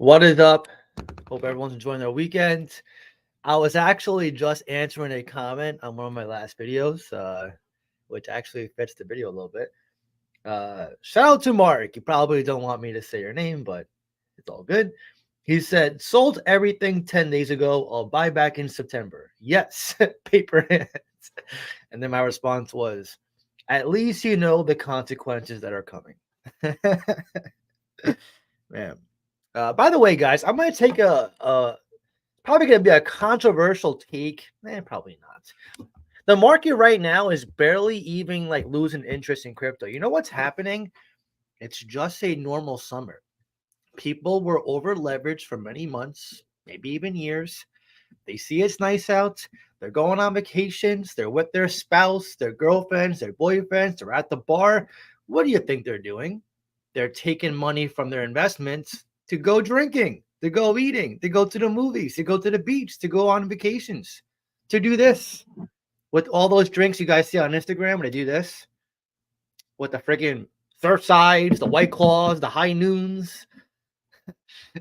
What is up? Hope everyone's enjoying their weekend. I was actually just answering a comment on one of my last videos, which actually fits the video a little bit. Shout out to Mark. You probably don't want me to say your name, but it's all good. He said, sold everything 10 days ago. I'll buy back in September. Yes, paper hands. And then my response was, at least you know the consequences that are coming. Man. By the way, guys, I'm gonna take a probably gonna be a controversial take. Probably not. The market right now is barely even like losing interest in crypto. You know what's happening? It's just a normal summer. People were over leveraged for many months, maybe even years. They see it's nice out. They're going on vacations. They're with their spouse, their girlfriends, their boyfriends. They're at the bar. What do you think they're doing? They're taking money from their investments to go drinking, to go eating, to go to the movies, to go to the beach, to go on vacations, to do this. With all those drinks you guys see on Instagram, when they do this, with the freaking Surfsides, the White Claws, the High Noons,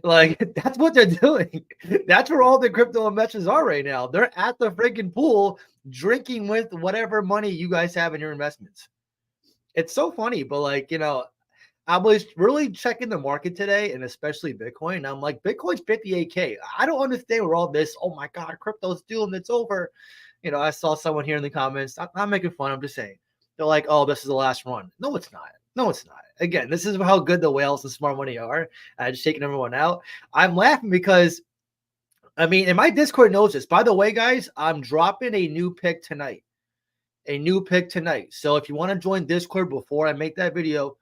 like that's what they're doing. That's where all the crypto investors are right now. They're at the freaking pool drinking with whatever money you guys have in your investments. It's so funny, but I was really checking the market today and especially Bitcoin. I'm like, Bitcoin's 58K. I don't understand where all this, oh my God, crypto's doomed, it's over. I saw someone here in the comments. I'm not making fun. I'm just saying. They're like, oh, this is the last run. No, it's not. No, it's not. Again, this is how good the whales and smart money are. Just taking everyone out. I'm laughing because, and my Discord knows this. By the way, guys, I'm dropping a new pick tonight. So if you want to join Discord before I make that video,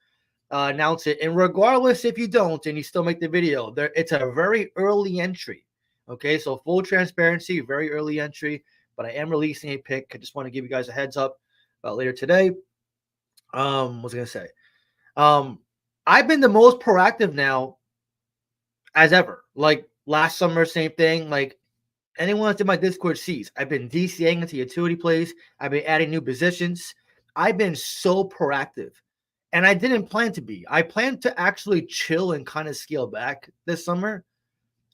announce it. And regardless if you don't and you still make the video, it's a very early entry. Okay, so full transparency, very early entry. But I am releasing a pick. I just want to give you guys a heads up later today. What was I gonna say? I've been the most proactive now as ever. Like last summer, same thing. Like anyone that's in my Discord sees, I've been DCAing into utility plays. I've been adding new positions. I've been so proactive. And I didn't plan to be. I planned to actually chill and kind of scale back this summer,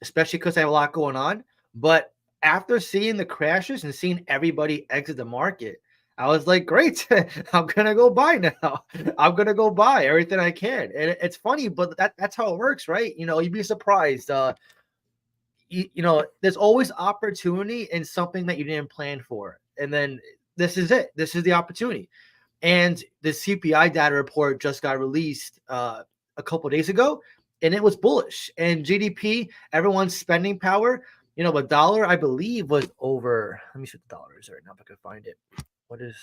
especially because I have a lot going on. But after seeing the crashes and seeing everybody exit the market, I was like, great, I'm going to go buy now. I'm going to go buy everything I can. And it's funny, but that's how it works, right? You'd be surprised. There's always opportunity in something that you didn't plan for. And then this is it. This is the opportunity. And the CPI data report just got released a couple days ago, and it was bullish. And GDP, everyone's spending power, the dollar, I believe, was over. Let me see what the dollar is right now if I can find it. What is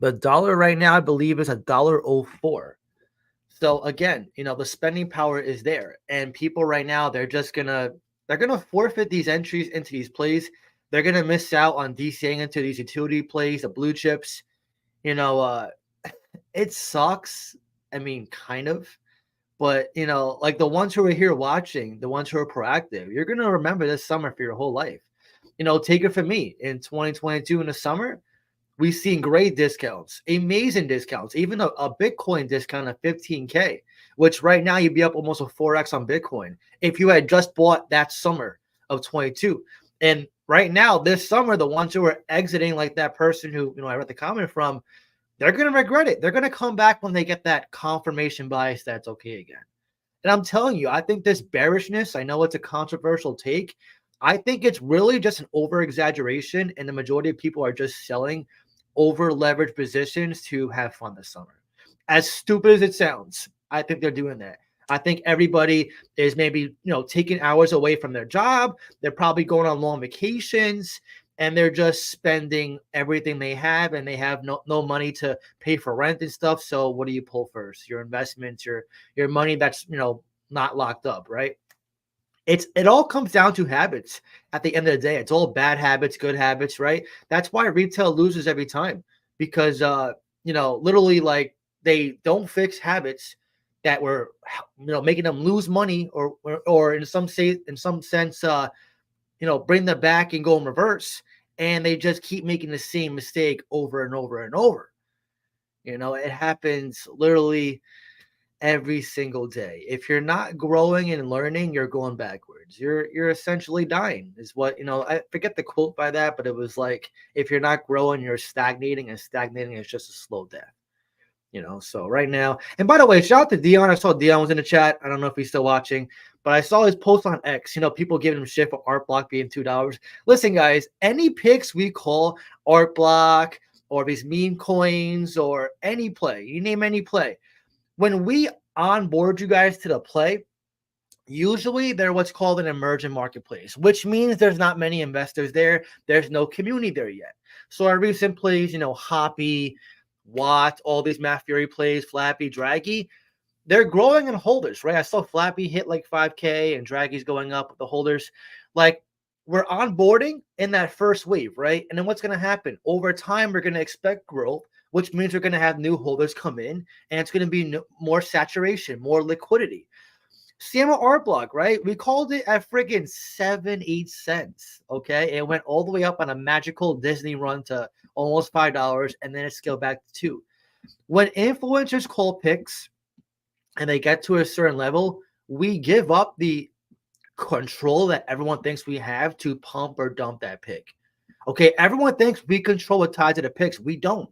the dollar right now? I believe is $1.04. So again, the spending power is there, and people right now they're gonna forfeit these entries into these plays. They're gonna miss out on DCing into these utility plays, the blue chips. It sucks. Kind of, but like the ones who are here watching, the ones who are proactive, you're gonna remember this summer for your whole life. Take it from me in 2022 in the summer. We've seen great discounts, amazing discounts, even a Bitcoin discount of 15K, which right now you'd be up almost a 4X on Bitcoin if you had just bought that summer of 22. And right now, this summer, the ones who are exiting, like that person who, I read the comment from, they're going to regret it. They're going to come back when they get that confirmation bias that's okay again. And I'm telling you, I think this bearishness, I know it's a controversial take. I think it's really just an over exaggeration, and the majority of people are just selling over leveraged positions to have fun this summer. As stupid as it sounds, I think they're doing that. I think everybody is maybe, taking hours away from their job. They're probably going on long vacations, and they're just spending everything they have, and they have no money to pay for rent and stuff. So what do you pull first? Your investments, your money that's, not locked up, right? It all comes down to habits at the end of the day. It's all bad habits, good habits, right? That's why retail loses every time, because literally, like, they don't fix habits that were making them lose money, or in some sense bring them back and go in reverse, and they just keep making the same mistake over and over and over. It happens literally every single day. If you're not growing and learning, you're going backwards. You're essentially dying. Is what I forget the quote by that, but it was like if you're not growing, you're stagnating, and stagnating is just a slow death. So right now, and by the way, shout out to Dion. I saw Dion was in the chat. I don't know if he's still watching, but I saw his post on X. People giving him shit for art block being $2. Listen, guys, any picks we call art block or these meme coins or any play, you name any play, when we onboard you guys to the play, usually they're what's called an emerging marketplace, which means there's not many investors there. There's no community there yet. So our recent plays, Hoppy, Watt, all these Matt Fury plays, Flappy, Draggy, they're growing in holders, right? I saw Flappy hit like 5K and Draggy's going up with the holders. Like we're onboarding in that first wave, right? And then what's going to happen? Over time, we're going to expect growth, which means we're going to have new holders come in and it's going to be more saturation, more liquidity. Same with art block, right? We called it at friggin' 7-8 cents. Okay. It went all the way up on a magical Disney run to almost $5, and then it scaled back to 2. When influencers call picks and they get to a certain level, we give up the control that everyone thinks we have to pump or dump that pick. Okay. Everyone thinks we control what ties to the picks. We don't.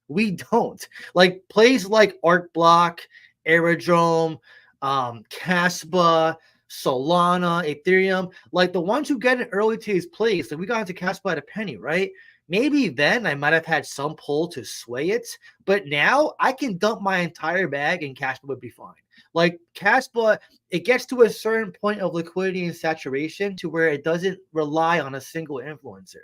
We don't. Like plays like art block, aerodrome, Caspa, Solana, Ethereum, like the ones who get in early to these plays, like we got into Caspa at a penny, right? Maybe then I might have had some pull to sway it, but now I can dump my entire bag and Caspa would be fine. Like Caspa, it gets to a certain point of liquidity and saturation to where it doesn't rely on a single influencer.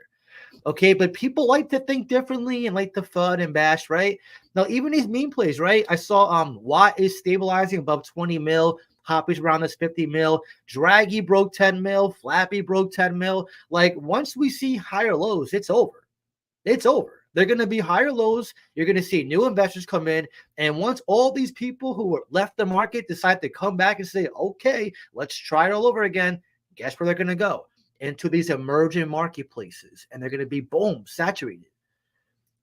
Okay, but people like to think differently and like to FUD and bash, right? Now, even these meme plays, right? I saw Watt is stabilizing above 20 mil, Hoppy's around this 50 mil, Draggy broke 10 mil, Flappy broke 10 mil. Like once we see higher lows, it's over. It's over. They're going to be higher lows. You're going to see new investors come in. And once all these people who were left the market decide to come back and say, okay, let's try it all over again, guess where they're going to go? Into these emerging marketplaces, and they're going to be boom saturated.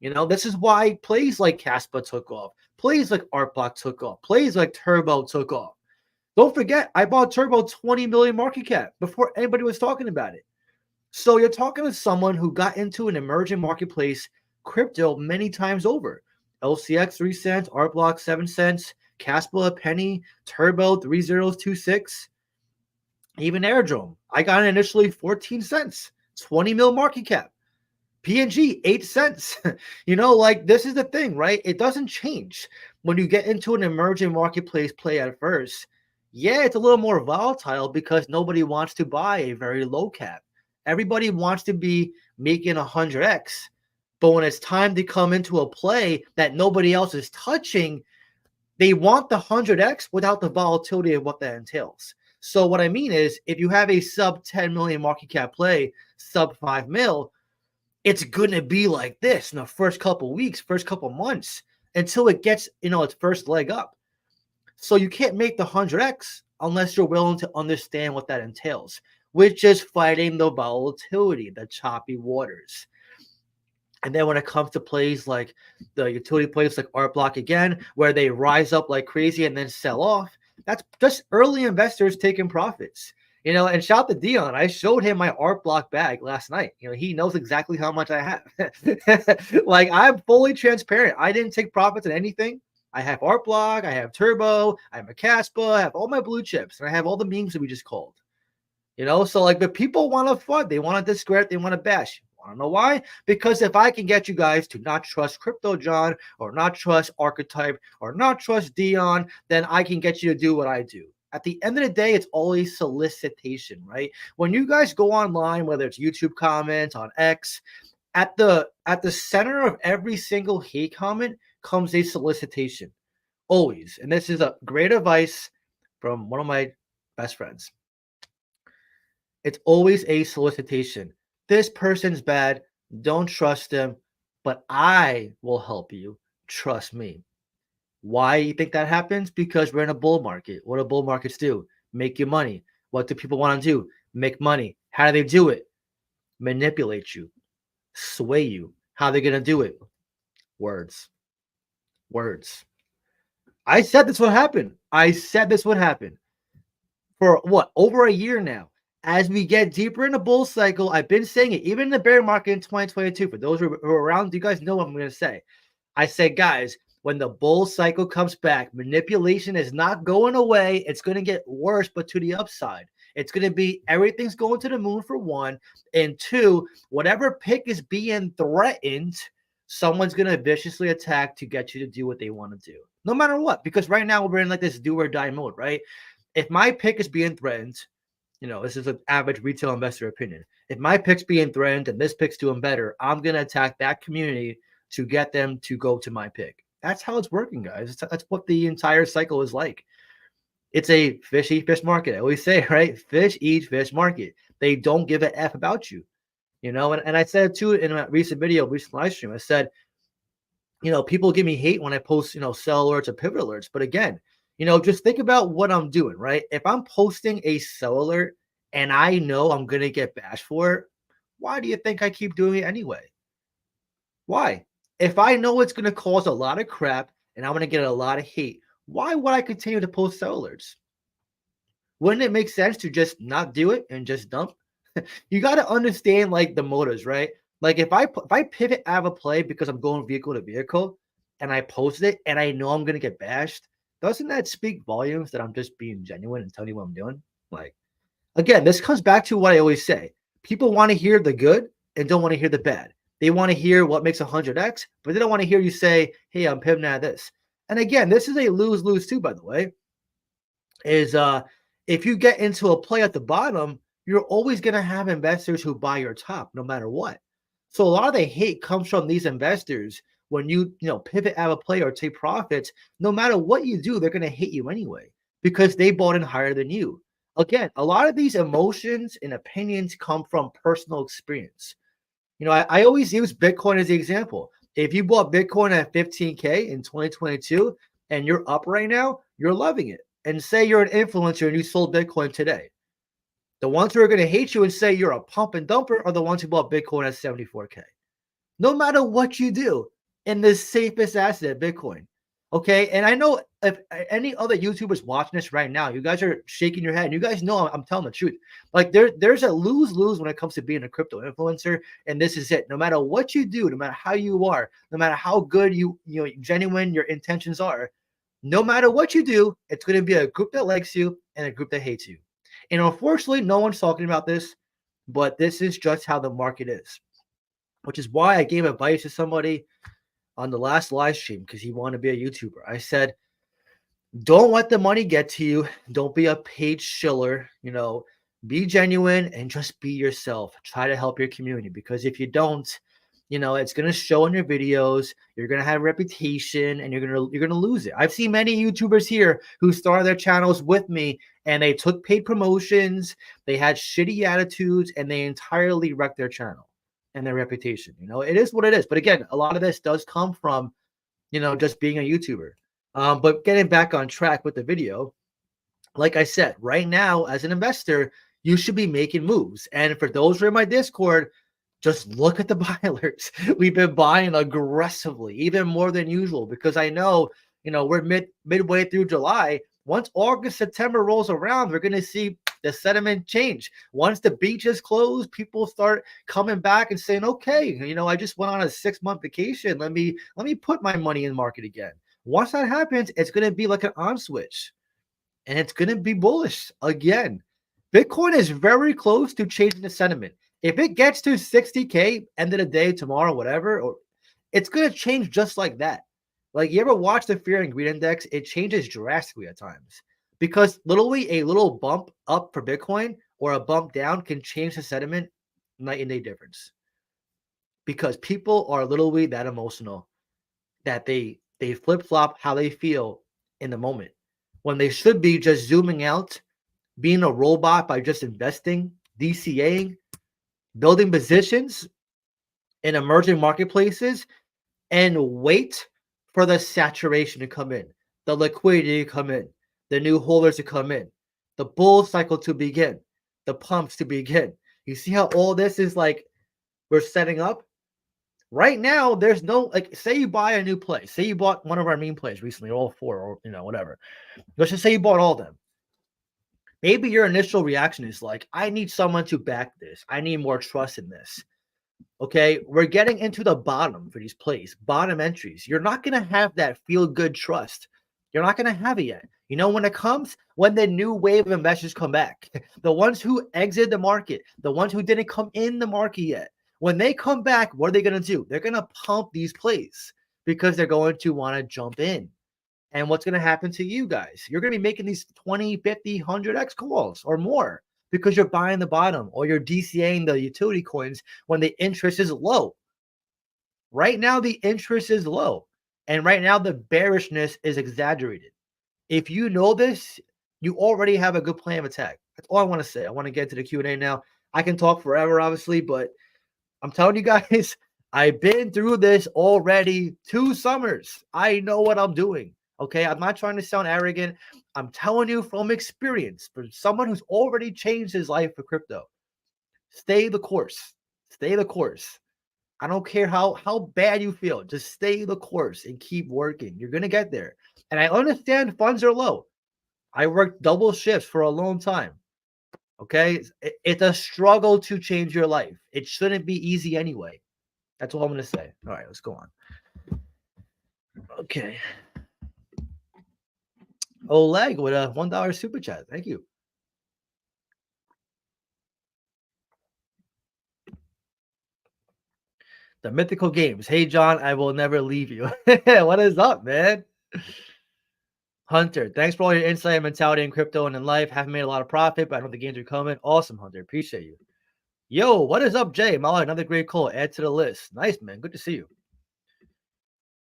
This is why plays like Caspa took off, plays like Artblock took off, plays like Turbo took off. Don't forget, I bought Turbo 20 million market cap before anybody was talking about it. So you're talking to someone who got into an emerging marketplace crypto many times over. LCX 3 cents, Artblock 7 cents, Caspa a penny, Turbo 3026. Even Aerodrome, I got it initially 14 cents, 20 mil market cap. PNG, 8 cents. Like this is the thing, right? It doesn't change when you get into an emerging marketplace play at first. Yeah, it's a little more volatile because nobody wants to buy a very low cap. Everybody wants to be making 100x. But when it's time to come into a play that nobody else is touching, they want the 100x without the volatility of what that entails. So what I mean is, if you have a sub 10 million market cap play, sub 5 mil, it's going to be like this in the first couple weeks, first couple months, until it gets, its first leg up. So you can't make the 100x unless you're willing to understand what that entails, which is fighting the volatility, the choppy waters. And then when it comes to plays like the utility plays like Art Block again, where they rise up like crazy and then sell off, that's just early investors taking profits. And shout out to Dion. I showed him my Art Block bag last night. He knows exactly how much I have. Like I'm fully transparent. I didn't take profits on anything. I have Art Block, I have Turbo, I have a Caspa, I have all my blue chips, and I have all the memes that we just called. So like, but people want to FUD, they want to discredit, they want to bash. I don't know why. Because if I can get you guys to not trust Crypto John or not trust Archetype or not trust Dion, then I can get you to do what I do. At the end of the day, it's always solicitation, right? When you guys go online, whether it's YouTube comments on X, at the center of every single hate comment comes a solicitation. Always. And this is a great advice from one of my best friends. It's always a solicitation. This person's bad. Don't trust them, but I will help you. Trust me. Why you think that happens? Because we're in a bull market. What do bull markets do? Make you money. What do people want to do? Make money. How do they do it? Manipulate you, sway you. How are they going to do it? Words. Words. I said this would happen. I said this would happen for what, over a year now. As we get deeper in the bull cycle, I've been saying it, even in the bear market in 2022. For those who are around, you guys know what I'm going to say. I said, guys, when the bull cycle comes back, manipulation is not going away. It's going to get worse, but to the upside. It's going to be everything's going to the moon for one. And two, whatever pick is being threatened, someone's going to viciously attack to get you to do what they want to do. No matter what, because right now we're in like this do or die mode, right? If my pick is being threatened, this is an average retail investor opinion. If my pick's being threatened and this pick's doing better, I'm going to attack that community to get them to go to my pick. That's how it's working, guys. That's what the entire cycle is like. It's a fish eat fish market. I always say, right? Fish eat fish market. They don't give a F about you, and I said too in a recent live stream, I said, people give me hate when I post, sell alerts or pivot alerts. But again, just think about what I'm doing, right? If I'm posting a sell alert and I know I'm going to get bashed for it, why do you think I keep doing it anyway? Why? If I know it's going to cause a lot of crap and I'm going to get a lot of hate, why would I continue to post sell alerts? Wouldn't it make sense to just not do it and just dump? You got to understand like the motives, right? Like if I pivot out of a play because I'm going vehicle to vehicle and I post it and I know I'm going to get bashed, doesn't that speak volumes that I'm just being genuine and telling you what I'm doing? Like, again, this comes back to what I always say. People want to hear the good and don't want to hear the bad. They want to hear what makes 100x, but they don't want to hear you say, hey, I'm pivoting out of this. And again, this is a lose-lose too, by the way, is if you get into a play at the bottom, you're always going to have investors who buy your top no matter what. So a lot of the hate comes from these investors when you pivot out of a play or take profits. No matter what you do, they're going to hate you anyway because they bought in higher than you. Again, a lot of these emotions and opinions come from personal experience. I always use Bitcoin as the example. If you bought Bitcoin at 15K in 2022 and you're up right now, you're loving it. And say you're an influencer and you sold Bitcoin today. The ones who are going to hate you and say you're a pump and dumper are the ones who bought Bitcoin at 74K. No matter what you do in the safest asset, Bitcoin. Okay. And I know if any other YouTubers watching this right now, you guys are shaking your head. You guys know I'm telling the truth. Like there's a lose-lose when it comes to being a crypto influencer. And this is it. No matter what you do, no matter how you are, no matter how good genuine your intentions are, no matter what you do, it's going to be a group that likes you and a group that hates you. And unfortunately, no one's talking about this, but this is just how the market is, which is why I gave advice to somebody on the last live stream because he wanted to be a YouTuber. I said, don't let the money get to you. Don't be a paid shiller, be genuine and just be yourself. Try to help your community because if you don't, it's going to show in your videos. You're going to have a reputation and you're going to lose it. I've seen many YouTubers here who started their channels with me and they took paid promotions. They had shitty attitudes and they entirely wrecked their channel and their reputation. It is what it is. But again, a lot of this does come from, just being a YouTuber. But getting back on track with the video, like I said, right now as an investor, you should be making moves. And for those who are in my Discord, just look at the buy alerts. We've been buying aggressively, even more than usual, because I know, we're midway through July. Once August, September rolls around, we're going to see the sentiment change. Once the beaches close, people start coming back and saying, okay, I just went on a 6-month vacation. Let me put my money in the market again. Once that happens, it's going to be like an on switch and it's going to be bullish again. Bitcoin is very close to changing the sentiment. If it gets to 60K end of the day, tomorrow, whatever, it's going to change just like that. Like you ever watch the Fear and Greed Index? It changes drastically at times because literally a little bump up for Bitcoin or a bump down can change the sentiment night and day difference. Because people are literally that emotional that they flip-flop how they feel in the moment when they should be just zooming out, being a robot by just investing, DCAing, building positions in emerging marketplaces and wait for the saturation to come in, the liquidity to come in, the new holders to come in, the bull cycle to begin, the pumps to begin. You see how all this is like we're setting up? Right now, there's no, like, say you buy a new place. Say you bought one of our meme plays recently, all four, or whatever. Let's just say you bought all of them. Maybe your initial reaction is like, I need someone to back this. I need more trust in this. Okay, we're getting into the bottom for these plays, bottom entries. You're not going to have that feel good trust. You're not going to have it yet. You know, when it comes, when the new wave of investors come back, the ones who exit the market, the ones who didn't come in the market yet, when they come back, what are they going to do? They're going to pump these plays because they're going to want to jump in. And what's going to happen to you guys? You're going to be making these 20, 50, 100x calls or more because you're buying the bottom or you're DCAing the utility coins when the interest is low. Right now, the interest is low. And right now, the bearishness is exaggerated. If you know this, you already have a good plan of attack. That's all I want to say. I want to get to the Q&A now. I can talk forever, obviously, but I'm telling you guys, I've been through this already 2 summers. I know what I'm doing. Okay, I'm not trying to sound arrogant. I'm telling you from experience, for someone who's already changed his life for crypto. Stay the course. Stay the course. I don't care how bad you feel. Just stay the course and keep working. You're going to get there. And I understand funds are low. I worked double shifts for a long time. Okay, it's a struggle to change your life. It shouldn't be easy anyway. That's all I'm going to say. All right, let's go on. Okay. Oleg with a $1 super chat. Thank you. The Mythical Games. Hey, John, I will never leave you. What is up, man? Hunter, thanks for all your insight and mentality in crypto and in life. Haven't made a lot of profit, but I know the gains are coming. Awesome, Hunter. Appreciate you. Yo, what is up, Jay? Mala, another great call. Add to the list. Nice, man. Good to see you.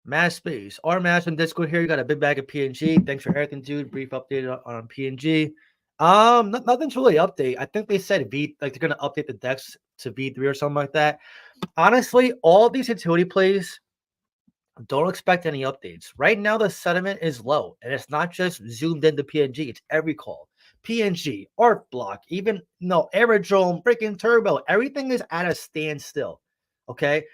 Mass Space. Our Mass on Discord here. You got a big bag of PNG. Thanks for everything, dude. Brief update on PNG. Nothing's really update. I think they said they're gonna update the decks to V3 or something like that. Honestly, all these utility plays, don't expect any updates. Right now, the sentiment is low, and it's not just zoomed into PNG. It's every call. PNG, Art Block, even Aerodrome, freaking Turbo. Everything is at a standstill. Okay.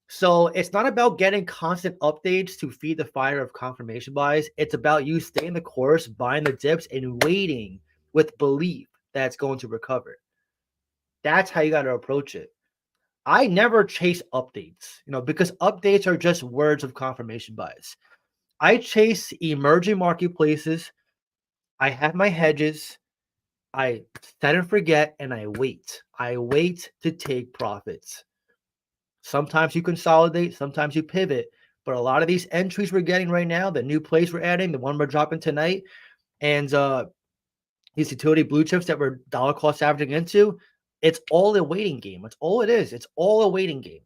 So it's not about getting constant updates to feed the fire of confirmation buys. It's about you staying the course, buying the dips, and waiting with belief that it's going to recover. That's how you got to approach it. I never chase updates, because updates are just words of confirmation bias. I chase emerging marketplaces. I have my hedges. I set and forget, and I wait. I wait to take profits. Sometimes you consolidate, sometimes you pivot, but a lot of these entries we're getting right now, the new plays we're adding, the one we're dropping tonight, and these utility blue chips that we're dollar cost averaging into, it's all a waiting game. That's all it is. It's all a waiting game.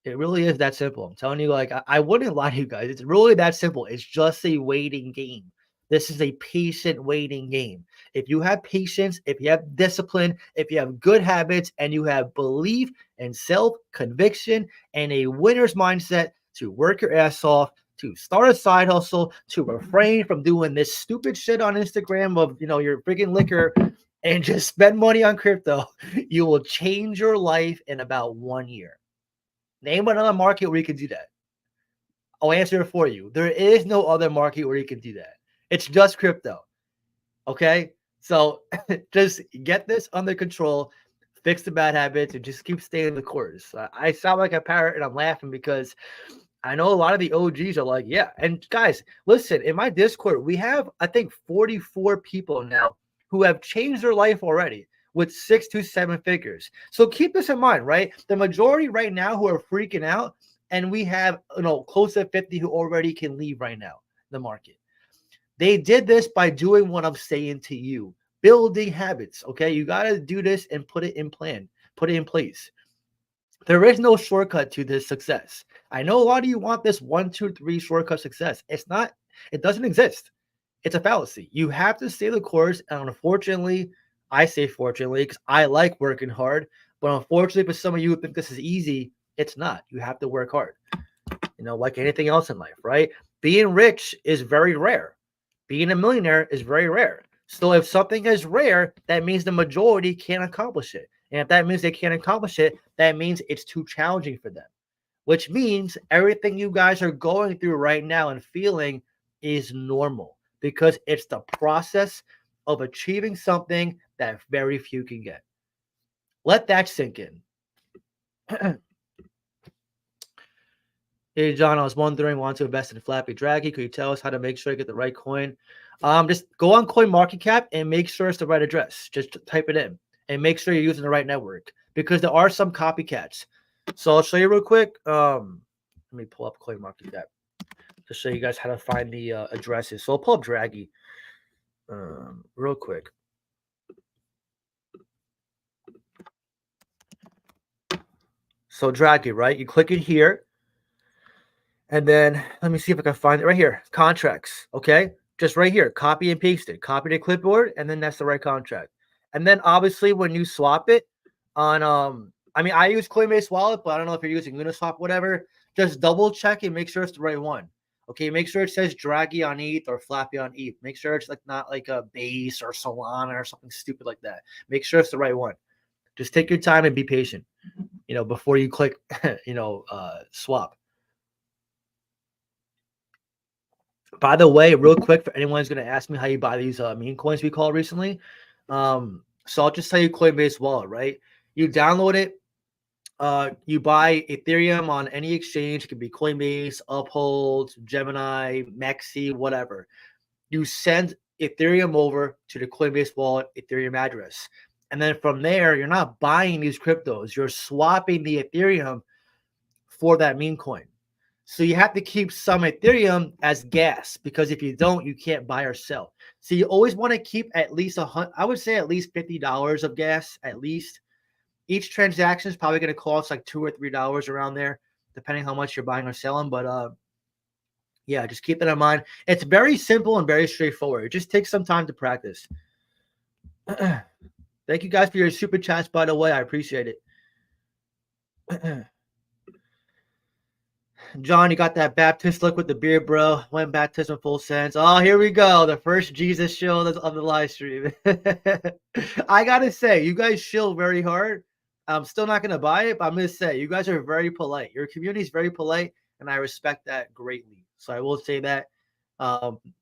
It really is that simple. I'm telling you, like, I wouldn't lie to you guys. It's really that simple. It's just a waiting game. This is a patient waiting game. If you have patience, if you have discipline, if you have good habits, and you have belief and self-conviction and a winner's mindset to work your ass off, to start a side hustle, to refrain from doing this stupid shit on Instagram of, your freaking liquor, and just spend money on crypto, you will change your life in about 1 year. Name another market where you can do that. I'll answer it for you. There is no other market where you can do that. It's just crypto. Okay? So just get this under control, fix the bad habits, and just keep staying the course. I sound like a parrot, and I'm laughing because I know a lot of the OGs are like, yeah. And guys, listen, in my Discord, we have, I think, 44 people now who have changed their life already with 6 to 7 figures. So keep this in mind, right? The majority right now who are freaking out, and we have, close to 50 who already can leave right now the market. They did this by doing what I'm saying to you, building habits. Okay, you got to do this and put it in place. There is no shortcut to this success. I know a lot of you want this 1, 2, 3 shortcut success. It's not. It doesn't exist. It's a fallacy. You have to stay the course. And unfortunately, I say fortunately because I like working hard. But unfortunately, for some of you who think this is easy, it's not. You have to work hard. Like anything else in life, right? Being rich is very rare. Being a millionaire is very rare. So if something is rare, that means the majority can't accomplish it. And if that means they can't accomplish it, that means it's too challenging for them. which means everything you guys are going through right now and feeling is normal because it's the process of achieving something that very few can get. Let that sink in. Hey, John, I was wondering, want to invest in Flappy Draggy. Could you tell us how to make sure I get the right coin? Just go on CoinMarketCap and make sure it's the right address. Just type it in and make sure you're using the right network because there are some copycats. So I'll show you real quick. Let me pull up CoinMarketCap to show you guys how to find the addresses. So I'll pull up Draggy real quick. So Draggy, right? You click it here. And then let me see if I can find it right here. Contracts. Okay. Just right here. Copy and paste it. Copy to clipboard, and then that's the right contract. And then obviously when you swap it on I mean I use Coinbase Wallet, but I don't know if you're using Uniswap, whatever. Just double check and make sure it's the right one. Okay, make sure it says Draggy on ETH or Flappy on ETH. Make sure it's like not like a Base or Solana or something stupid like that. Make sure it's the right one. Just take your time and be patient, before you click, swap. By the way, real quick, for anyone who's going to ask me how you buy these meme coins we called recently, so I'll just tell you Coinbase Wallet, right? You download it. You buy Ethereum on any exchange. It could be Coinbase, Uphold, Gemini, Maxi, whatever. You send Ethereum over to the Coinbase Wallet Ethereum address. And then from there, you're not buying these cryptos. You're swapping the Ethereum for that meme coin. So you have to keep some Ethereum as gas because if you don't, you can't buy or sell. So you always want to keep at least I would say at least $50 of gas at least. Each transaction is probably going to cost like $2 or $3 around there, depending how much you're buying or selling. But yeah, just keep that in mind. It's very simple and very straightforward. It just takes some time to practice. Thank you guys for your super chats, by the way. I appreciate it. John, you got that Baptist look with the beard, bro. When baptism full sense. Oh, here we go. The first Jesus show of the live stream. I gotta say, you guys shill very hard. I'm still not gonna buy it, but I'm gonna say you guys are very polite. Your community is very polite, and I respect that greatly. So I will say that.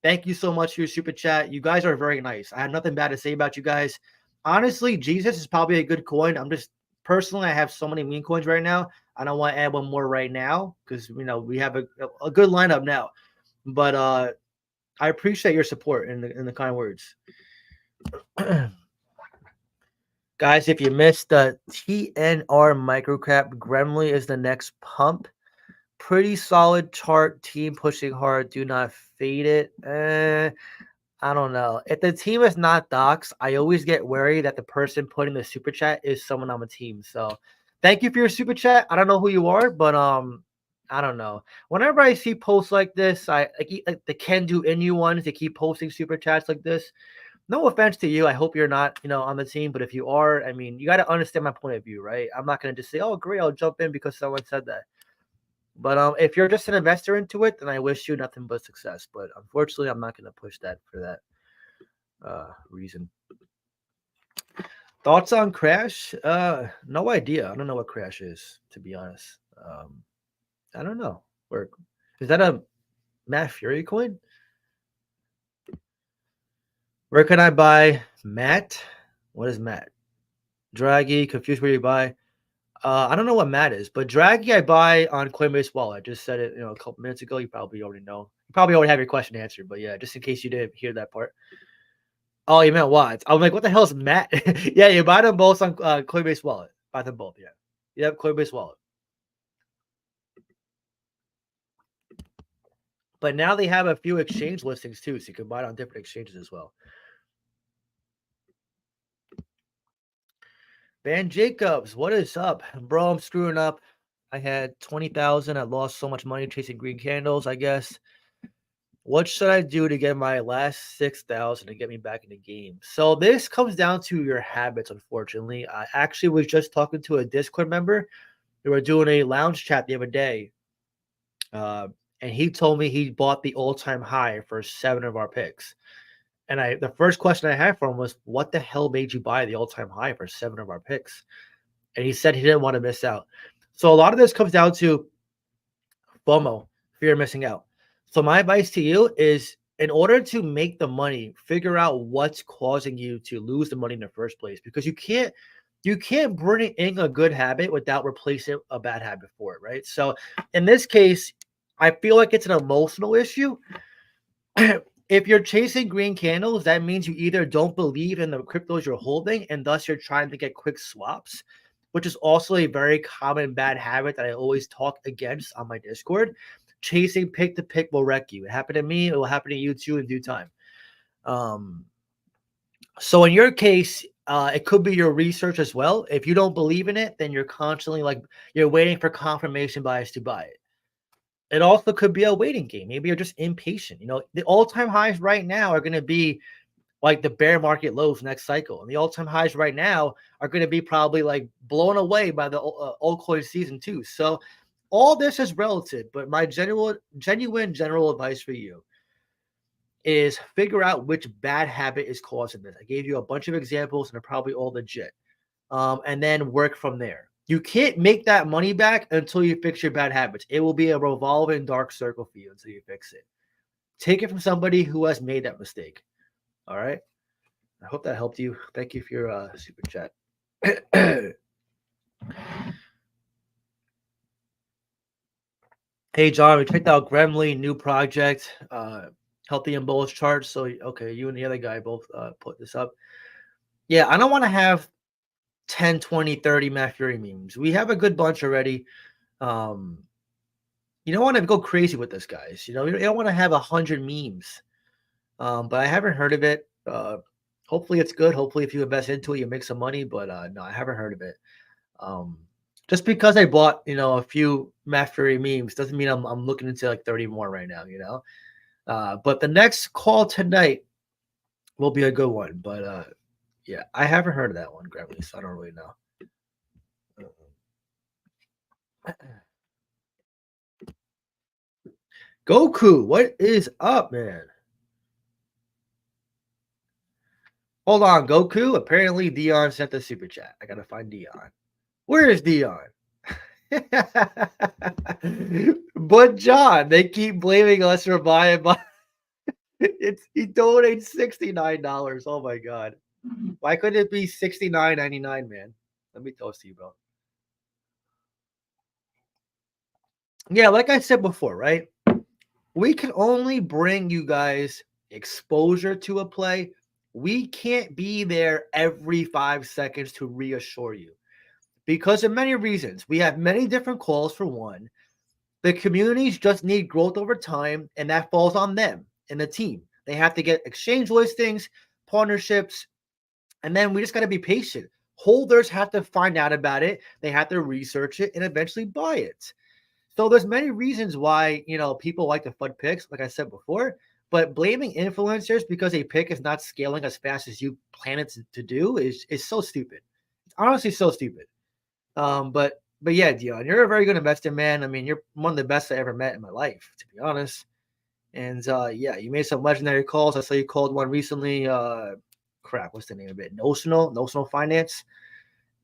Thank you so much for your super chat. You guys are very nice. I have nothing bad to say about you guys. Honestly, Jesus is probably a good coin. I'm just personally, I have so many meme coins right now. I don't want to add one more right now because we have a good lineup now. But I appreciate your support in the kind words. Guys, if you missed the TNR microcap, Gremlin is the next pump. Pretty solid chart. Team pushing hard. Do not fade it. I don't know. If the team is not docs, I always get worried that the person putting the super chat is someone on the team. So thank you for your super chat. I don't know who you are, but I don't know. Whenever I see posts like this, like the can do in you ones, they keep posting super chats like this. No offense to you. I hope you're not, on the team. But if you are, I mean, you got to understand my point of view, right? I'm not gonna just say, "Oh, great, I'll jump in because someone said that." But if you're just an investor into it, then I wish you nothing but success. But unfortunately, I'm not gonna push that for that reason. Thoughts on Crash? No idea. I don't know what Crash is, to be honest. I don't know. Is that a Matt Fury coin? Where can I buy Matt? What is Matt? Draggy, confused where you buy. I don't know what Matt is, but Draggy I buy on Coinbase Wallet. I just said it, a couple minutes ago. You probably already know. You probably already have your question answered, but yeah, just in case you didn't hear that part. Oh, you meant what? I'm like, what the hell is Matt? Yeah, you buy them both on Coinbase Wallet. Buy them both, yeah. Yep, Coinbase Wallet. But now they have a few exchange listings too, so you can buy it on different exchanges as well. Van Jacobs, what is up? Bro, I'm screwing up. I had 20,000. I lost so much money chasing green candles, I guess. What should I do to get my last 6,000 to get me back in the game? So this comes down to your habits, unfortunately. I actually was just talking to a Discord member. We were doing a lounge chat the other day. And he told me he bought the all-time high for 7 of our picks. And the first question I had for him was, what the hell made you buy the all-time high for 7 of our picks? And he said he didn't want to miss out. So a lot of this comes down to FOMO, fear of missing out. So my advice to you is, in order to make the money, figure out what's causing you to lose the money in the first place, because you can't bring in a good habit without replacing a bad habit for it, right? So in this case, I feel like it's an emotional issue. If you're chasing green candles, that means you either don't believe in the cryptos you're holding and thus you're trying to get quick swaps, which is also a very common bad habit that I always talk against on my Discord. Chasing pick to pick will wreck you. It happened to me, it will happen to you too in due time. Um, so in your case, it could be your research as well. If you don't believe in it, then you're constantly like you're waiting for confirmation bias to buy it. It also could be a waiting game. Maybe you're just impatient. The all-time highs right now are going to be like the bear market lows next cycle, and the all-time highs right now are going to be probably like blown away by the altcoin season too. So all this is relative, but my genuine general advice for you is figure out which bad habit is causing this. I gave you a bunch of examples, and they're probably all legit. And then work from there. You can't make that money back until you fix your bad habits. It will be a revolving dark circle for you until you fix it. Take it from somebody who has made that mistake. All right. I hope that helped you. Thank you for your super chat. Hey, John, we checked out Gremlin, new project, healthy and bullish chart. So, okay, you and the other guy both put this up. Yeah, I don't want to have 10, 20, 30 Matt Fury memes. We have a good bunch already. You don't want to go crazy with this, guys. You don't want to have 100 memes. But I haven't heard of it. Hopefully it's good. Hopefully if you invest into it, you make some money. But no, I haven't heard of it. Just because I bought, a few Matt Fury memes doesn't mean I'm looking into like 30 more right now, But the next call tonight will be a good one. But yeah, I haven't heard of that one, Gremlin, so I don't really know. Goku, what is up, man? Hold on, Goku. Apparently, Dion sent the super chat. I gotta find Dion. Where is Dion? But John, they keep blaming us for buying. He donates $69. Oh my god. Why couldn't it be $69.99, man? Let me toast you, bro. Yeah, like I said before, right? We can only bring you guys exposure to a play. We can't be there every 5 seconds to reassure you because of many reasons. We have many different calls for one. The communities just need growth over time, and that falls on them and the team. They have to get exchange listings, partnerships, and then we just got to be patient. Holders have to find out about it. They have to research it and eventually buy it. So there's many reasons why, people like to FUD picks, like I said before, but blaming influencers because a pick is not scaling as fast as you plan it to do is so stupid. It's honestly so stupid. But yeah, Dion, you're a very good investor, man. I mean, you're one of the best I ever met in my life, to be honest. And yeah, you made some legendary calls. I saw you called one recently. Crap, what's the name of it? Notional Finance,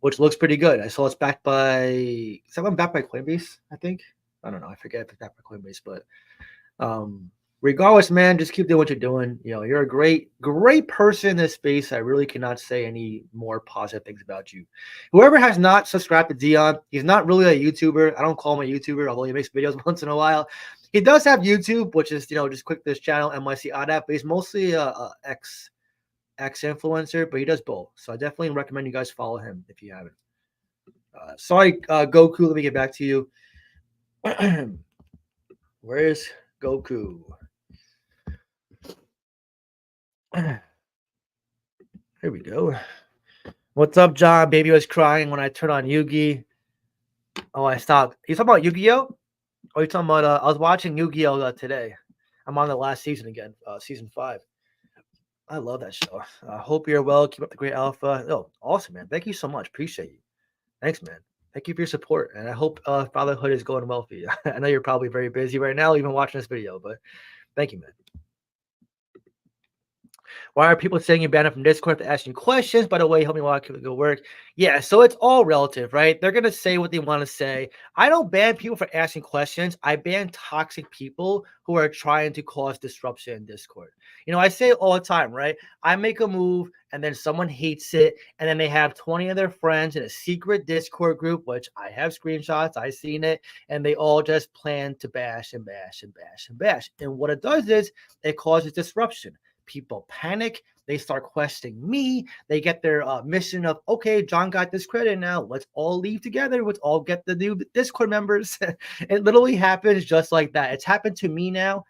which looks pretty good. I saw it's backed by, is that one backed by Coinbase? I think. I don't know. I forget if it's backed by Coinbase, but regardless, man, just keep doing what you're doing. You're a great person in this space. I really cannot say any more positive things about you. Whoever has not subscribed to Dion, he's not really a YouTuber. I don't call him a YouTuber, although he makes videos once in a while. He does have YouTube, which is, just click this channel, NYC Oddap, but he's mostly a ex influencer, but he does both. So I definitely recommend you guys follow him if you haven't. Sorry, Goku, let me get back to you. Where's Goku? Here we go. What's up, John? Baby was crying when I turned on Yugi. Oh, I stopped. You talking about Yu-Gi-Oh? Or you talking about? I was watching Yu-Gi-Oh today. I'm on the last season again, season 5. I love that show. I hope you're well. Keep up the great alpha. Oh, awesome, man. Thank you so much. Appreciate you. Thanks, man. Thank you for your support. And I hope fatherhood is going well for you. I know you're probably very busy right now, even watching this video, but thank you, man. Why are people saying you banned them from Discord for asking questions? By the way, help me walk good work. Yeah, so it's all relative, right? They're gonna say what they want to say. I don't ban people for asking questions. I ban toxic people who are trying to cause disruption in Discord. I say it all the time, right? I make a move and then someone hates it, and then they have 20 of their friends in a secret Discord group, which I have screenshots, I seen it, and they all just plan to bash and bash and bash and bash. And what it does is it causes disruption. People panic. They start questioning me. They get their mission of, okay, John got this credit now. Let's all leave together. Let's all get the new Discord members. It literally happens just like that. It's happened to me now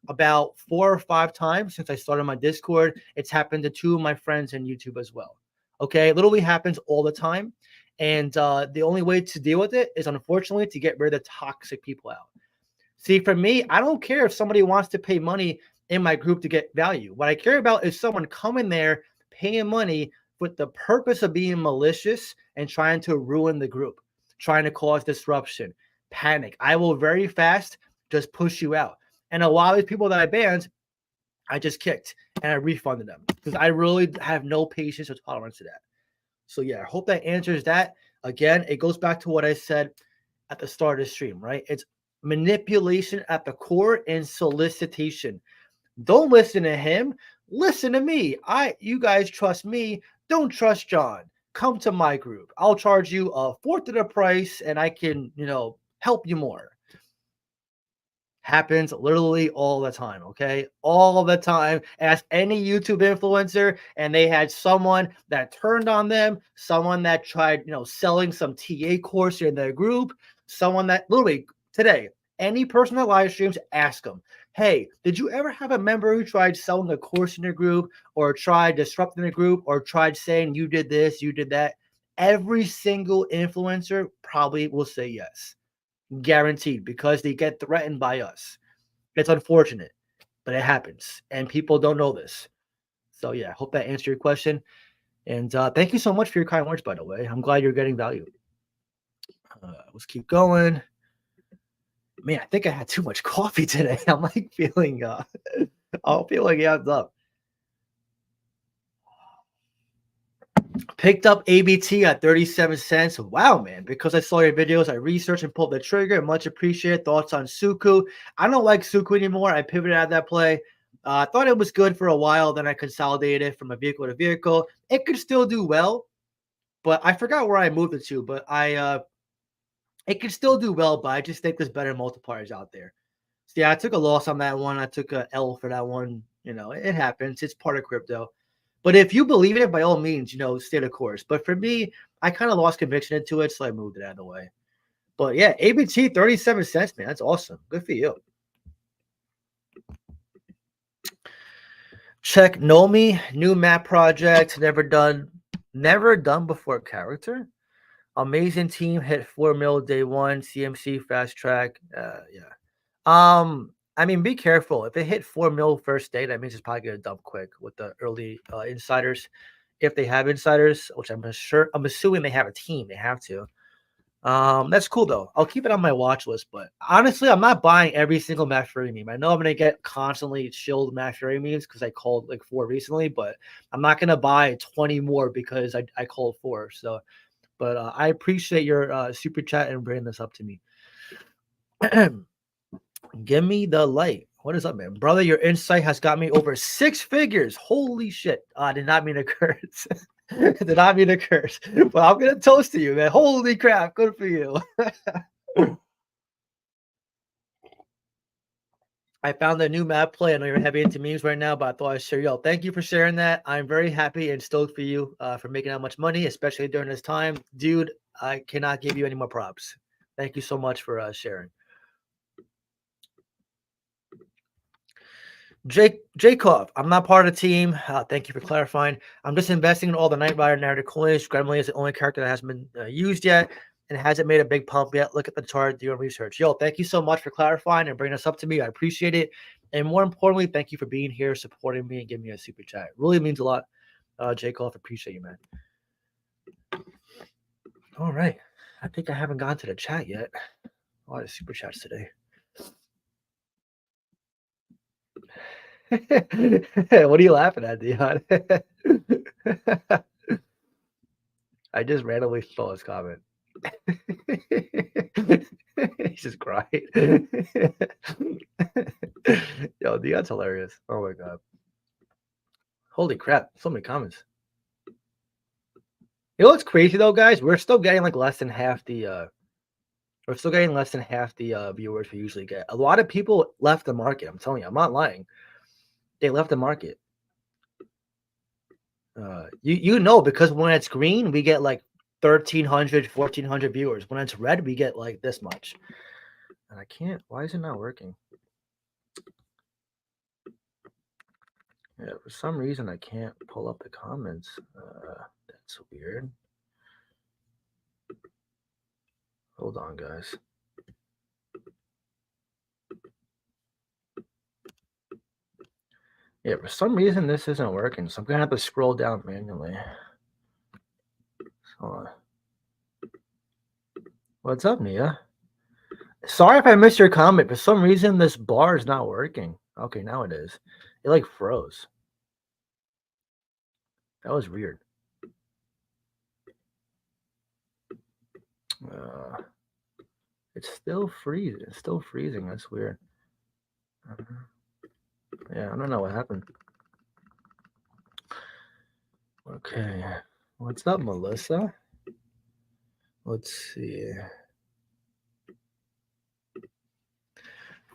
about 4 or 5 times since I started my Discord. It's happened to two of my friends in YouTube as well. Okay, it literally happens all the time. And the only way to deal with it is, unfortunately, to get rid of the toxic people out. See, for me, I don't care if somebody wants to pay money in my group to get value. What I care about is someone coming there, paying money with the purpose of being malicious and trying to ruin the group, trying to cause disruption, panic. I will very fast just push you out. And a lot of these people that I banned, I just kicked and I refunded them because I really have no patience or tolerance to that. So yeah, I hope that answers that. Again, it goes back to what I said at the start of the stream, right? It's manipulation at the core and solicitation. Don't listen to him. Listen to me. You guys trust me. Don't trust John. Come to my group. I'll charge you a fourth of the price and I can, help you more. Happens literally all the time, okay? All the time. Ask any YouTube influencer, and they had someone that turned on them, someone that tried, selling some TA course in their group, someone that literally today, any person that live streams, ask them, hey, did you ever have a member who tried selling a course in your group or tried disrupting the group or tried saying you did this, you did that? Every single influencer probably will say yes. Guaranteed, because they get threatened by us. It's unfortunate, but it happens, and people don't know this. So yeah, hope that answered your question. And thank you so much for your kind words, by the way. I'm glad you're getting value. Let's keep going. Man, I think I had too much coffee today. I'm like feeling I'll feel like yeah, up. Picked up ABT at 37 cents. Wow, man. Because I saw your videos, I researched and pulled the trigger. Much appreciated. Thoughts on Suku. I don't like Suku anymore. I pivoted out of that play. I thought it was good for a while. Then I consolidated from a vehicle to vehicle. It could still do well, but I forgot where I moved it to. But it could still do well, but I just think there's better multipliers out there. So yeah, I took a loss on that one. I took a L for that one. It happens. It's part of crypto. But if you believe in it, by all means, stay the course. But for me, I kind of lost conviction into it, so I moved it out of the way. But yeah, ABT 37 cents, man. That's awesome. Good for you. Check Nomi, new map project, never done before character. Amazing team, hit 4 mil day one, CMC fast track. Yeah. I mean, be careful. If it hit 4 mil first day, that means it's probably gonna dump quick with the early insiders. If they have insiders, which I'm assuming they have a team, they have to. That's cool though. I'll keep it on my watch list, but honestly, I'm not buying every single Matt Fury meme. I know I'm gonna get constantly chilled Matt Fury memes because I called like 4 recently, but I'm not gonna buy 20 more because I called 4. So, but I appreciate your super chat and bringing this up to me. Give me the light. What is up, man? Brother, your insight has got me over 6 figures. Holy shit. I did not mean to curse. Did not mean to curse. But I'm going to toast to you, man. Holy crap. Good for you. I found a new map play. I know you're heavy into memes right now, but I thought I'd share. Yo, thank you for sharing that. I'm very happy and stoked for you for making that much money, especially during this time. Dude, I cannot give you any more props. Thank you so much for sharing. Jacob, I'm not part of the team. Thank you for clarifying. I'm just investing in all the Night Rider narrative coins. Gremlin is the only character that hasn't been used yet and hasn't made a big pump yet. Look at the chart, do your research. Yo, thank you so much for clarifying and bringing this up to me. I appreciate it. And more importantly, thank you for being here, supporting me, and giving me a super chat. It really means a lot. Jacob, appreciate you, man. All right. I think I haven't gone to the chat yet. A lot of super chats today. What are you laughing at, Dion? I just randomly stole his comment. He's just crying. Yo, Dion's hilarious. Oh my god. Holy crap. So many comments. You know what's crazy though, guys? We're still getting like less than half the viewers we usually get. A lot of people left the market. I'm telling you, I'm not lying. They left the market. You know, because when it's green, we get like 1,300, 1,400 viewers. When it's red, we get like this much. And I can't. Why is it not working? Yeah, for some reason I can't pull up the comments. That's weird. Hold on, guys. Yeah, for some reason this isn't working, so I'm gonna have to scroll down manually. So, what's up, Nia? Sorry if I missed your comment. For some reason this bar is not working. Okay, now it is. It like froze. That was weird. It's still freezing. It's still freezing. That's weird. Yeah, I don't know what happened. Okay. What's up, Melissa? Let's see.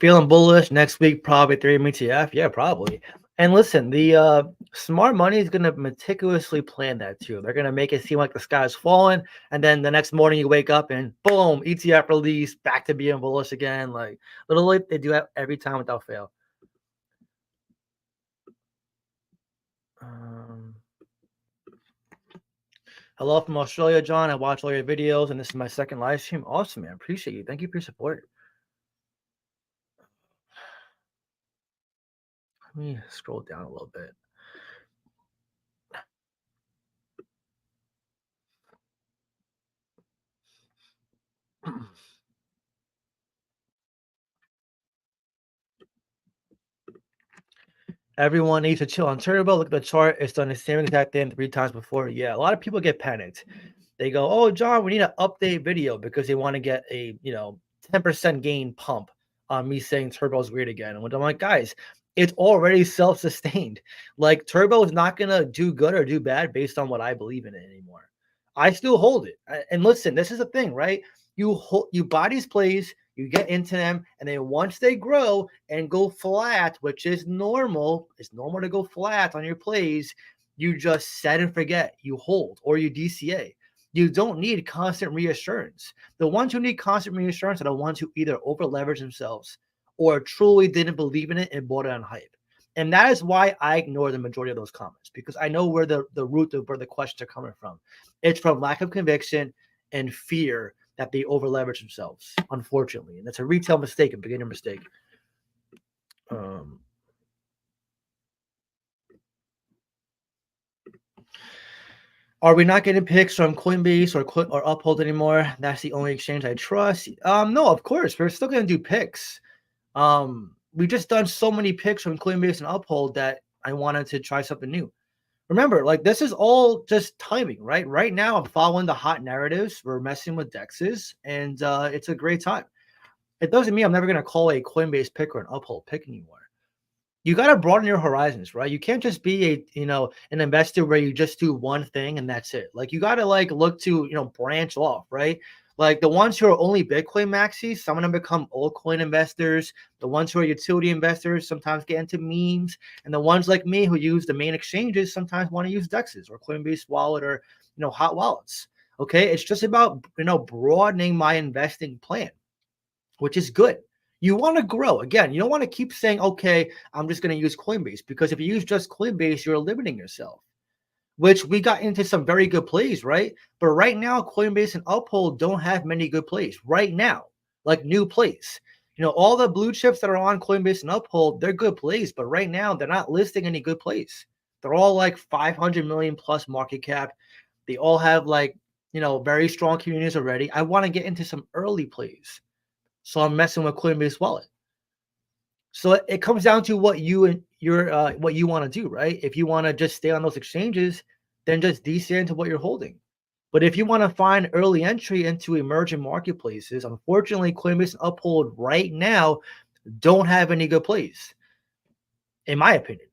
Feeling bullish next week, probably Ethereum ETF. Yeah, probably. And listen, the smart money is going to meticulously plan that too. They're going to make it seem like the sky's falling, and then the next morning you wake up and boom, ETF release, back to being bullish again. Like literally, they do that every time without fail. Hello from Australia, John. I watch all your videos, and this is my second live stream. Awesome, man. Appreciate you. Thank you for your support. Let me scroll down a little bit. Everyone needs to chill on Turbo. Look at the chart. It's done the same exact thing 3 times before. Yeah, a lot of people get panicked. They go, "Oh, John, we need an update video," because they want to get a 10% gain pump on me saying Turbo's weird again. And I'm like, guys, it's already self-sustained. Like Turbo is not gonna do good or do bad based on what I believe in it anymore. I still hold it. And listen, this is the thing, right? You buy these plays, you get into them, and then once they grow and go flat, which is normal, it's normal to go flat on your plays. You just set and forget. You hold or you DCA. You don't need constant reassurance. The ones who need constant reassurance are the ones who either over leverage themselves or truly didn't believe in it and bought it on hype. And that is why I ignore the majority of those comments, because I know where the root of where the questions are coming from. It's from lack of conviction and fear that they over leverage themselves, unfortunately. And that's a retail mistake, a beginner mistake. Are we not getting picks from Coinbase or Uphold anymore? That's the only exchange I trust. No, of course. We're still going to do picks. We've just done so many picks from Coinbase and Uphold that I wanted to try something new. Remember, like this is all just timing, right? Right now, I'm following the hot narratives. We're messing with dexes, and it's a great time. It doesn't mean I'm never going to call a Coinbase pick or an Uphold pick anymore. You got to broaden your horizons, right? You can't just be an investor where you just do one thing and that's it. Like you got to like look to, branch off, right? Like the ones who are only Bitcoin maxis, some of them become altcoin investors. The ones who are utility investors sometimes get into memes. And the ones like me who use the main exchanges sometimes want to use DEXs or Coinbase wallet or, hot wallets. Okay. It's just about, broadening my investing plan, which is good. You want to grow. Again, you don't want to keep saying, okay, I'm just going to use Coinbase, because if you use just Coinbase, you're limiting yourself, which we got into some very good plays, right? But right now, Coinbase and Uphold don't have many good plays right now, like new plays. All the blue chips that are on Coinbase and Uphold, they're good plays, but right now they're not listing any good plays. They're all like 500 million plus market cap. They all have like, very strong communities already. I want to get into some early plays. So I'm messing with Coinbase wallet. So it comes down to what you your what you want to do, right? If you want to just stay on those exchanges, then just DCA into what you're holding. But if you want to find early entry into emerging marketplaces, unfortunately, Coinbase and Uphold right now don't have any good plays, in my opinion.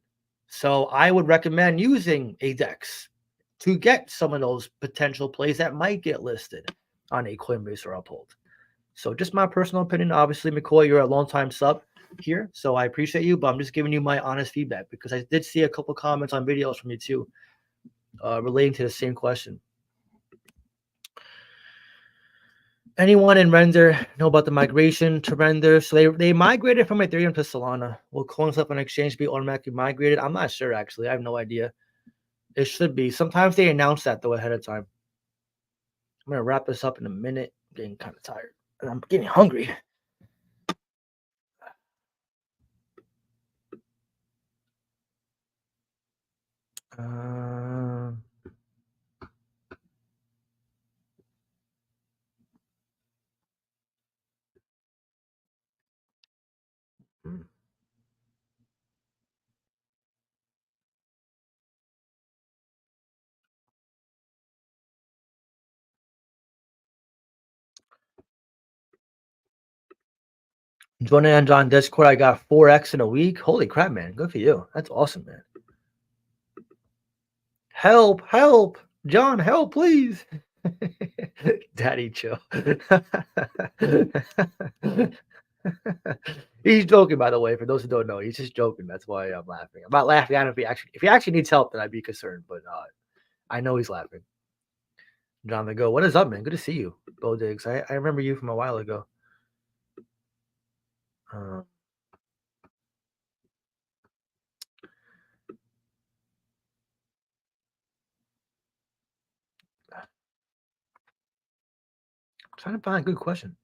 So I would recommend using a DEX to get some of those potential plays that might get listed on a Coinbase or Uphold. So just my personal opinion. Obviously, McCoy, you're a long-time sub here, so I appreciate you, but I'm just giving you my honest feedback because I did see a couple comments on videos from you too relating to the same question. Anyone in Render know about the migration to Render? So they migrated from Ethereum to Solana. Will coins up on exchange be automatically migrated? I'm not sure, actually. I have no idea. It should be. Sometimes they announce that, though, ahead of time. I'm going to wrap this up in a minute. I'm getting kind of tired. And I'm getting hungry. Joining on Discord, I got 4x in a week. Holy crap, man. Good for you. That's awesome, man. Help, help. John, help, please. Daddy, chill. He's joking, by the way. For those who don't know, he's just joking. That's why I'm laughing. I'm not laughing at him if he actually needs help, then I'd be concerned. But I know he's laughing. John the Go. What is up, man? Good to see you, Bo Diggs. I remember you from a while ago. Trying to find a good question.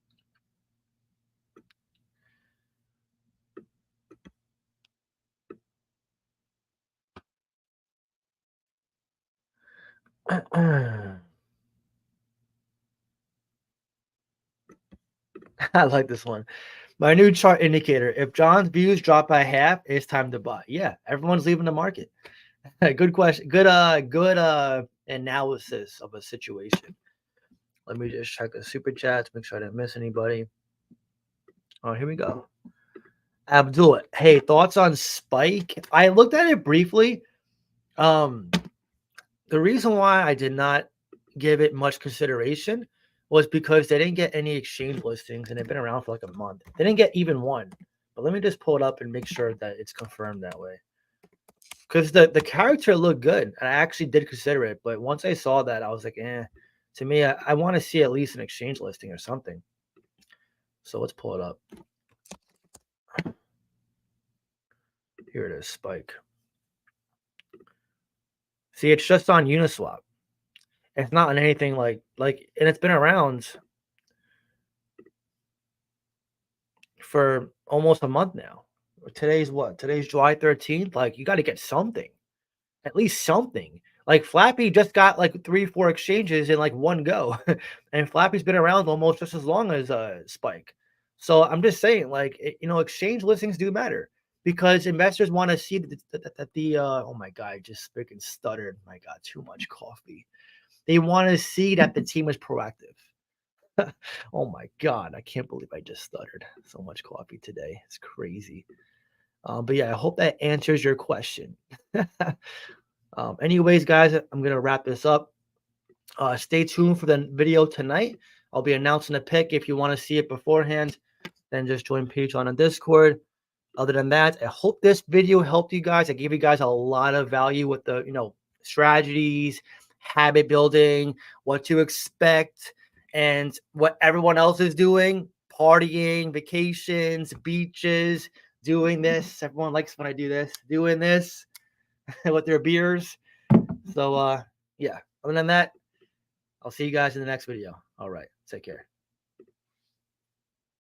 I like this one. My new chart indicator. If John's views drop by half, it's time to buy. Yeah, everyone's leaving the market. Good question. Good analysis of a situation. Let me just check the super chats, make sure I didn't miss anybody. Oh, here we go. Abdul, hey, thoughts on Spike? I looked at it briefly. The reason why I did not give it much consideration was because they didn't get any exchange listings and they've been around for like a month. They didn't get even one. But let me just pull it up and make sure that it's confirmed that way. Because the character looked good. And I actually did consider it. But once I saw that, I was like, to me, I want to see at least an exchange listing or something. So let's pull it up. Here it is, Spike. See, it's just on Uniswap. It's not on anything like, and it's been around for almost a month now. Today's what? Today's July 13th. Like, you got to get something, at least something. Like Flappy just got like 3-4 exchanges in like one go, and Flappy's been around almost just as long as Spike. So I'm just saying, like, exchange listings do matter because investors want to see that the oh my god, I just freaking stuttered. My god, too much coffee. They want to see that the team is proactive. Oh my god, I can't believe I just stuttered. So much coffee today. It's crazy. But yeah, I hope that answers your question. Anyways, guys, I'm gonna wrap this up. Stay tuned for the video tonight. I'll be announcing a pick. If you want to see it beforehand, then just join Patreon on Discord. Other than that, I hope this video helped you guys. I gave you guys a lot of value with the strategies, habit building, what to expect, and what everyone else is doing, partying, vacations, beaches, doing this. Everyone likes when I do this, doing this with their beers. So yeah, other than that, I'll see you guys in the next video. All right, take care.